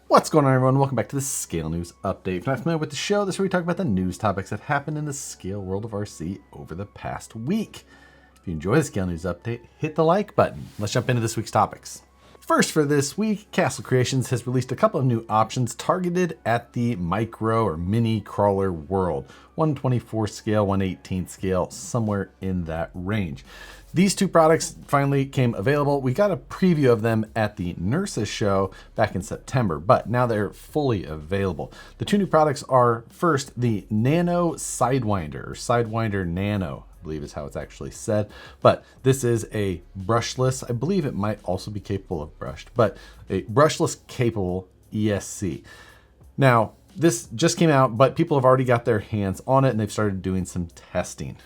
What's going on, everyone? Welcome back to the Scale News Update. If you're not familiar with the show, this is where we talk about the news topics that happened in the scale world of RC over the past week. If you enjoy the Scale News Update, hit the like button. Let's jump into this week's topics. First for this week, Castle Creations has released a couple of new options targeted at the micro or mini crawler world. 124 scale, 118 scale, somewhere in that range. These two products finally came available. We got a preview of them at the Nurses show back in September, but now they're fully available. The two new products are first the Nano Sidewinder, or Sidewinder Nano, I believe is how it's actually said. But this is a brushless, I believe it might also be capable of brushed, but a brushless capable ESC. Now, this just came out, but people have already got their hands on it and they've started doing some testing.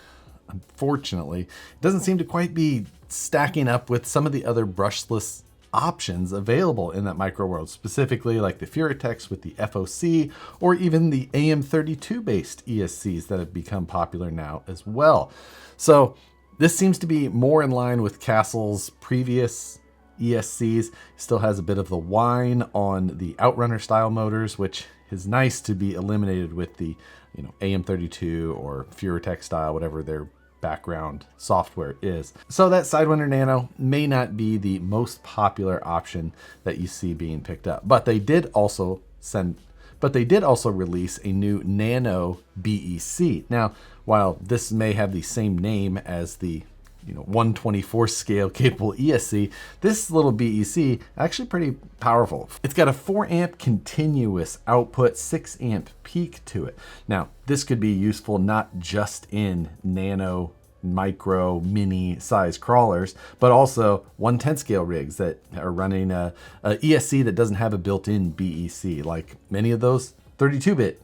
Unfortunately, it doesn't seem to quite be stacking up with some of the other brushless options available in that micro world, specifically like the Furitex with the FOC or even the AM32 based ESCs that have become popular now as well. So this seems to be more in line with Castle's previous ESCs. Still has a bit of the whine on the Outrunner style motors, which is nice to be eliminated with the AM32 or Furitex style, whatever their background software is. So that Sidewinder Nano may not be the most popular option that you see being picked up, but they did also release a new Nano BEC. Now, while this may have the same name as the 124 scale capable ESC, this little BEC actually pretty powerful. It's got a 4 amp continuous output, 6 amp peak to it. Now, this could be useful not just in nano, micro, mini size crawlers, but also 1/10 scale rigs that are running a ESC that doesn't have a built-in BEC, like many of those 32-bit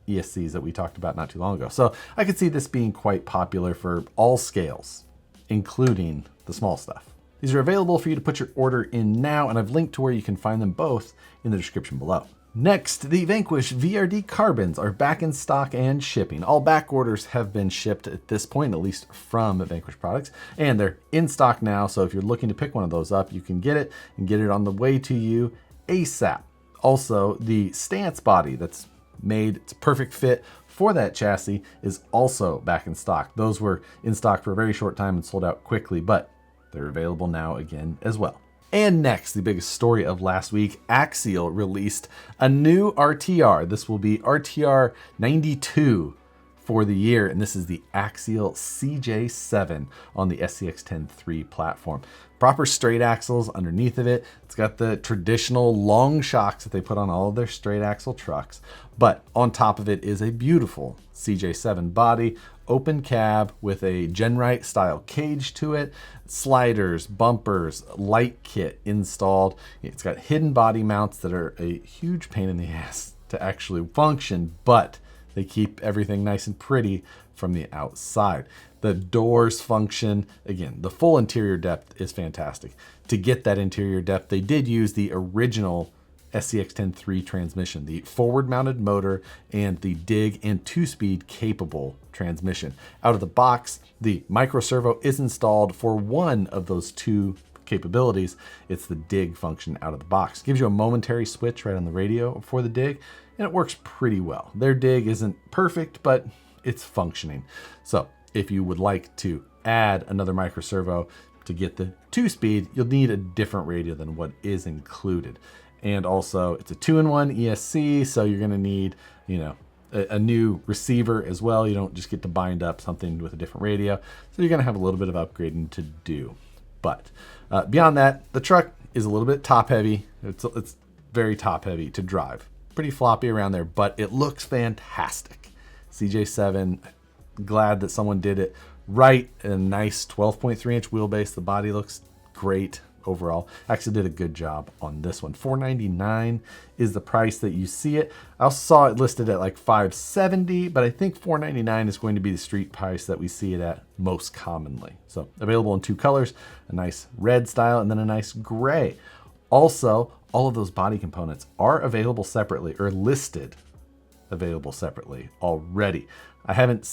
ESCs that we talked about not too long ago. So I could see this being quite popular for all scales, including the small stuff. These are available for you to put your order in now, and I've linked to where you can find them both in the description below. Next, the vanquished VRD carbons are back in stock and shipping. All back orders have been shipped at this point, at least from vanquished products, and they're in stock now. So if you're looking to pick one of those up, you can get it and get it on the way to you ASAP. Also, the stance body that's made, it's a perfect fit for that chassis, is also back in stock. Those were in stock for a very short time and sold out quickly, but they're available now again as well. And next, the biggest story of last week, Axial released a new RTR. This will be RTR 92 for the year, and this is the Axial CJ7 on the SCX10iii platform. Proper straight axles underneath of it. It's got the traditional long shocks that they put on all of their straight axle trucks, but on top of it is a beautiful CJ7 body, open cab with a Genrite style cage to it, sliders, bumpers, light kit installed. It's got hidden body mounts that are a huge pain in the ass to actually function, but they keep everything nice and pretty from the outside. The doors function. Again, the full interior depth is fantastic. To get that interior depth, they did use the original SCX10iii transmission, the forward mounted motor and the dig and 2-speed capable transmission. Out of the box, the micro servo is installed for one of those two capabilities. It's the dig function out of the box. Gives you a momentary switch right on the radio for the dig, and it works pretty well. Their dig isn't perfect, but it's functioning. So if you would like to add another micro servo to get the 2-speed, you'll need a different radio than what is included. And also it's a 2-in-1 ESC, so you're gonna need, a new receiver as well. You don't just get to bind up something with a different radio. So you're gonna have a little bit of upgrading to do. But beyond that, the truck is a little bit top heavy. It's very top heavy to drive. Pretty floppy around there, but it looks fantastic. CJ7, glad that someone did it right. A nice 12.3 inch wheelbase. The body looks great overall. Actually did a good job on this one. $499 is the price that you see it. I also saw it listed at like $570, but I think $499 is going to be the street price that we see it at most commonly. So available in two colors, a nice red style and then a nice gray. Also, all of those body components are available separately, or listed available separately already. I haven't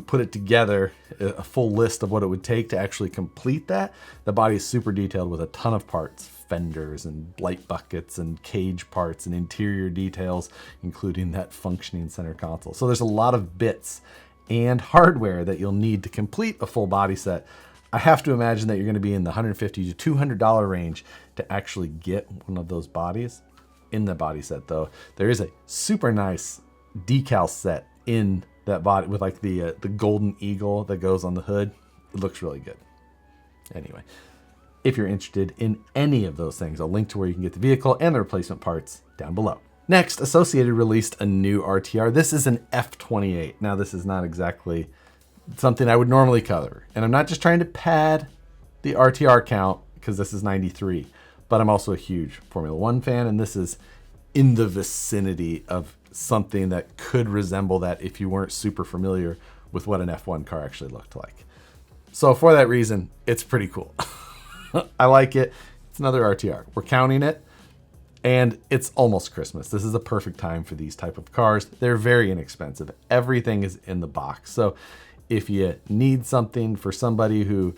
put it together, a full list of what it would take to actually complete that. The body is super detailed with a ton of parts, fenders and light buckets and cage parts and interior details, including that functioning center console. So there's a lot of bits and hardware that you'll need to complete a full body set. I have to imagine that you're going to be in the $150 to $200 range to actually get one of those bodies. In the body set though, there is a super nice decal set in that body with like the golden eagle that goes on the hood. It looks really good. Anyway, if you're interested in any of those things, I'll link to where you can get the vehicle and the replacement parts down below. Next, Associated released a new RTR. This is an F28. Now, this is not exactly something I would normally cover. And I'm not just trying to pad the RTR count because this is 93, but I'm also a huge Formula One fan, and this is in the vicinity of something that could resemble that if you weren't super familiar with what an F1 car actually looked like. So for that reason, it's pretty cool. I like it. It's another RTR. We're counting it, and it's almost Christmas. This is a perfect time for these type of cars. They're very inexpensive. Everything is in the box. So if you need something for somebody who,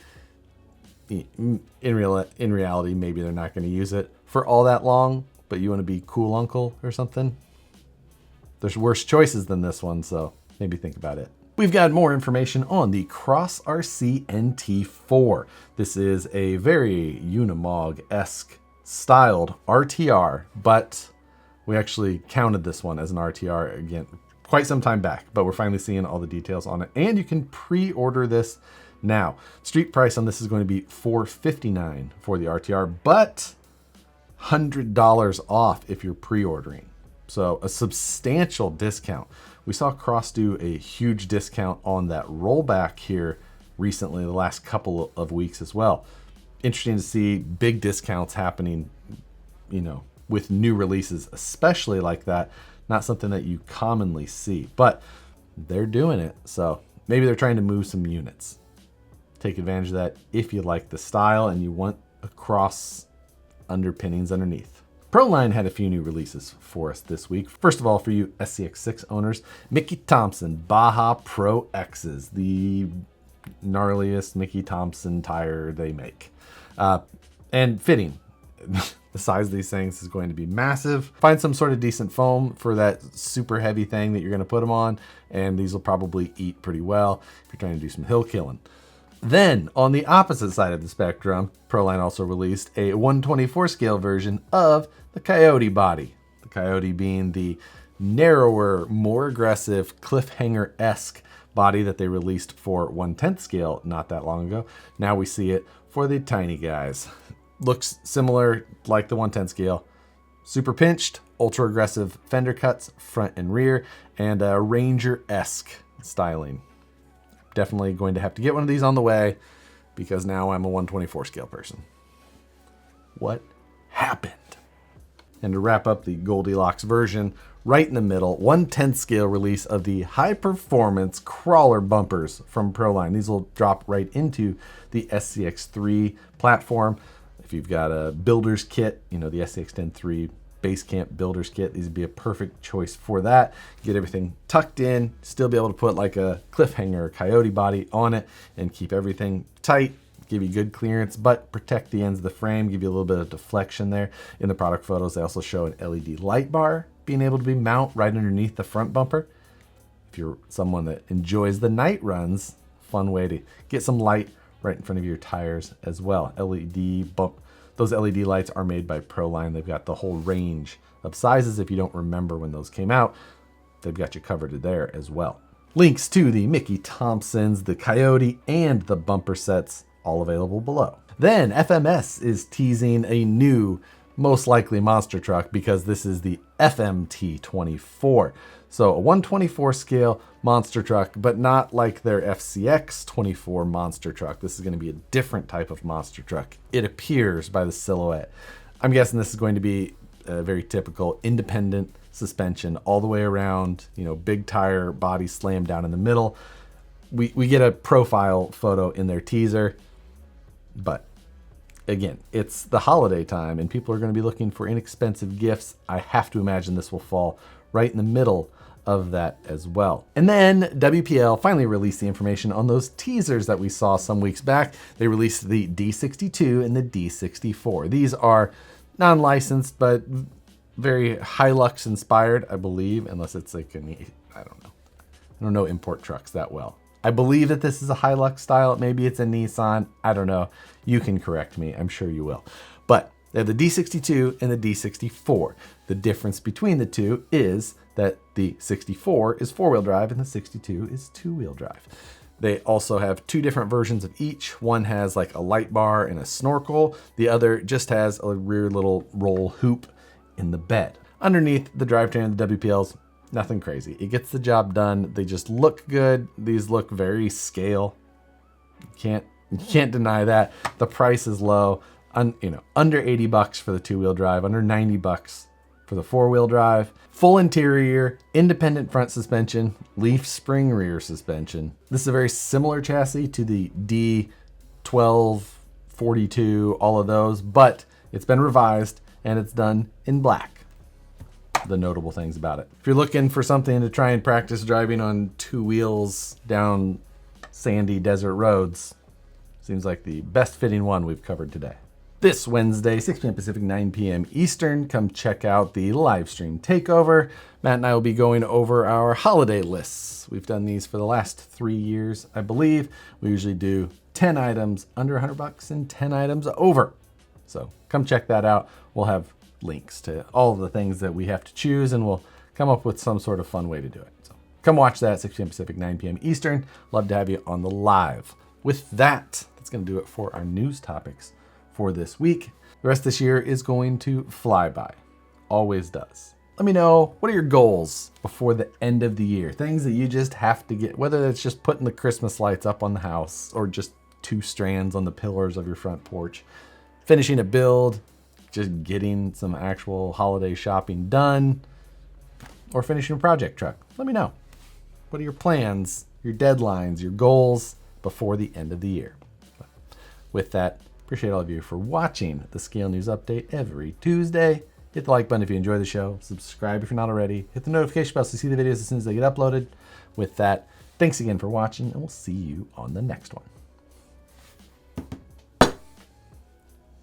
in reality, maybe they're not going to use it for all that long, but you want to be cool uncle or something, there's worse choices than this one, so maybe think about it. We've got more information on the Cross RC NT4. This is a very Unimog-esque styled RTR, but we actually counted this one as an RTR again quite some time back, but we're finally seeing all the details on it, and you can pre-order this now. Street price on this is going to be $459 for the RTR, but $100 off if you're pre-ordering. So a substantial discount. We saw Cross do a huge discount on that rollback here recently, the last couple of weeks as well. Interesting to see big discounts happening, you know, with new releases, especially like that. Not something that you commonly see, but they're doing it. So maybe they're trying to move some units. Take advantage of that if you like the style and you want a Cross underpinnings underneath. Proline had a few new releases for us this week. First of all, for you SCX6 owners, Mickey Thompson Baja Pro X's, the gnarliest Mickey Thompson tire they make. And fitting. The size of these things is going to be massive. Find some sort of decent foam for that super heavy thing that you're going to put them on, and these will probably eat pretty well if you're trying to do some hill killing. Then, on the opposite side of the spectrum, Proline also released a 124 scale version of the Coyote body. The Coyote being the narrower, more aggressive, cliffhanger-esque body that they released for 1/10 scale not that long ago. Now we see it for the tiny guys. Looks similar like the 1/10 scale. Super pinched, ultra aggressive fender cuts, front and rear, and a Ranger-esque styling. Definitely going to have to get one of these on the way because now I'm a 124 scale person. What happened? And to wrap up the Goldilocks version, right in the middle, 1/10 scale release of the high performance crawler bumpers from Proline. These will drop right into the SCX3 platform. If you've got a builder's kit, you know, the SCX10iii base camp builder's kit, these would be a perfect choice for that. Get everything tucked in, still be able to put like a cliffhanger Coyote body on it and keep everything tight, give you good clearance, but protect the ends of the frame, give you a little bit of deflection there. In the product photos, they also show an LED light bar being able to be mounted right underneath the front bumper. If you're someone that enjoys the night runs, fun way to get some light right in front of your tires as well. Those LED lights are made by Proline. They've got the whole range of sizes. If you don't remember when those came out, they've got you covered there as well. Links to the Mickey Thompsons, the Coyote, and the bumper sets, all available below. Then FMS is teasing a new, most likely monster truck because this is the FMT24. So a 124 scale monster truck, but not like their FCX24 monster truck. This is going to be a different type of monster truck. It appears by the silhouette. I'm guessing this is going to be a very typical independent suspension all the way around, you know, big tire, body slammed down in the middle. We get a profile photo in their teaser, but again, it's the holiday time and people are going to be looking for inexpensive gifts. I have to imagine this will fall right in the middle of that as well. And then WPL finally released the information on those teasers that we saw some weeks back. They released the D62 and the D64. These are non-licensed, but very Hilux inspired, I believe, unless it's like I don't know import trucks that well. I believe that this is a Hilux style. Maybe it's a Nissan. I don't know. You can correct me. I'm sure you will. But they have the D62 and the D64. The difference between the two is that the 64 is 4-wheel drive and the 62 is 2-wheel drive. They also have two different versions of each. One has like a light bar and a snorkel. The other just has a rear little roll hoop in the bed. Underneath the drivetrain of the WPLs, nothing crazy. It gets the job done. They just look good. These look very scale. You can't deny that. The price is low. Under 80 bucks for the 2-wheel drive, under 90 bucks for the 4-wheel drive. Full interior, independent front suspension, leaf spring rear suspension. This is a very similar chassis to the D12, 42, all of those, but it's been revised and it's done in black. The notable things about it. If you're looking for something to try and practice driving on 2 wheels down sandy desert roads, seems like the best fitting one we've covered today. This Wednesday, 6 p.m. Pacific, 9 p.m. Eastern, come check out the live stream takeover. Matt and I will be going over our holiday lists. We've done these for the last 3 years, I believe. We usually do 10 items under 100 bucks and 10 items over. So come check that out. We'll have links to all of the things that we have to choose, and we'll come up with some sort of fun way to do it. So come watch that, 6 p.m. Pacific, 9 p.m. Eastern. Love to have you on the live. With that, that's going to do it for our news topics for this week. The rest of this year is going to fly by. Always does. Let me know, what are your goals before the end of the year? Things that you just have to get, whether it's just putting the Christmas lights up on the house or just 2 strands on the pillars of your front porch, finishing a build, just getting some actual holiday shopping done, or finishing a project truck. Let me know. What are your plans, your deadlines, your goals before the end of the year? But with that, appreciate all of you for watching the Scale News Update every Tuesday. Hit the like button if you enjoy the show. Subscribe if you're not already. Hit the notification bell to see the videos as soon as they get uploaded. With that, thanks again for watching, and we'll see you on the next one.